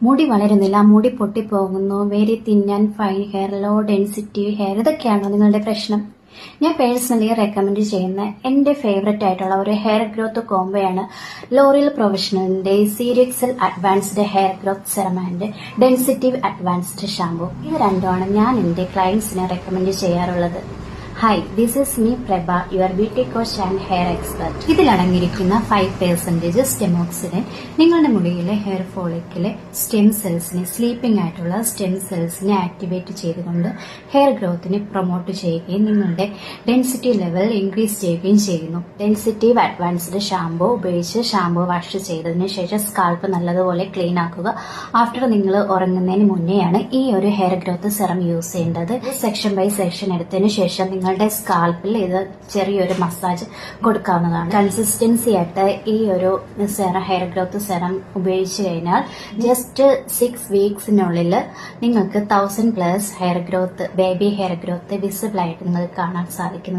മുടി വളരുന്നില്ല, മുടി പൊട്ടിപ്പോകുന്നു, very thin and fine hair, low density hair, ഇതൊക്കെയാണോ നിങ്ങളുടെ പ്രശ്നം? ഞാൻ പേഴ്സണലി റെക്കമെൻഡ് ചെയ്യുന്ന എന്റെ ഫേവറേറ്റ് ആയിട്ടുള്ള ഒരു ഹെയർ ഗ്രോത്ത് കോംബോയാണ് ലോറിയൽ പ്രൊഫഷണലിന്റെ Serioxyl advanced hair growth serum and densitive advanced shampoo. ഇത് രണ്ടുമാണ് ഞാൻ എന്റെ ക്ലയൻസിന് റെക്കമെൻഡ് ചെയ്യാറുള്ളത്. Hi, this is me Prabha, your beauty coach and hair expert. ഇതിലടങ്ങിയിരിക്കുന്ന 5% സ്റ്റെമോക്സിഡിൻ നിങ്ങളുടെ മുടിയിലെ ഹെയർ ഫോളിക്കിലെ സ്റ്റെം സെൽസിനെ, സ്ലീപ്പിംഗ് ആയിട്ടുള്ള സ്റ്റെം സെൽസിനെ ആക്ടിവേറ്റ് ചെയ്തുകൊണ്ട് ഹെയർ ഗ്രോത്തിനെ പ്രൊമോട്ട് ചെയ്യുകയും നിങ്ങളുടെ ഡെൻസിറ്റി ലെവൽ ഇൻക്രീസ് ചെയ്യുകയും ചെയ്യുന്നു. ഡെൻസിറ്റീവ് അഡ്വാൻസ്ഡ് ഷാമ്പു ഉപയോഗിച്ച് ഷാമ്പു വാഷ് ചെയ്തതിനു ശേഷം സ്കാൾപ്പ് നല്ലതുപോലെ ക്ലീൻ ആക്കുക. ആഫ്റ്റർ നിങ്ങൾ ഉറങ്ങുന്നതിന് മുന്നെയാണ് ഈ ഒരു ഹെയർ ഗ്രോത്ത് സെറം യൂസ് ചെയ്യേണ്ടത്. സെക്ഷൻ ബൈ സെക്ഷൻ എടുത്തതിനു ശേഷം നിങ്ങളുടെ സ്കാൽപ്പിൽ ഇത് ചെറിയൊരു മസാജ് കൊടുക്കാവുന്നതാണ്. കൺസിസ്റ്റൻസി ആയിട്ട് ഈ ഒരു സെറം, ഹെയർ ഗ്രോത്ത് സെറം ഉപയോഗിച്ച് കഴിഞ്ഞാൽ ജസ്റ്റ് 6 വീക്സിനുള്ളിൽ നിങ്ങൾക്ക് 1000+ hair growth, baby hair growth visible ആയിട്ട് നിങ്ങൾക്ക് കാണാൻ സാധിക്കുന്നത്.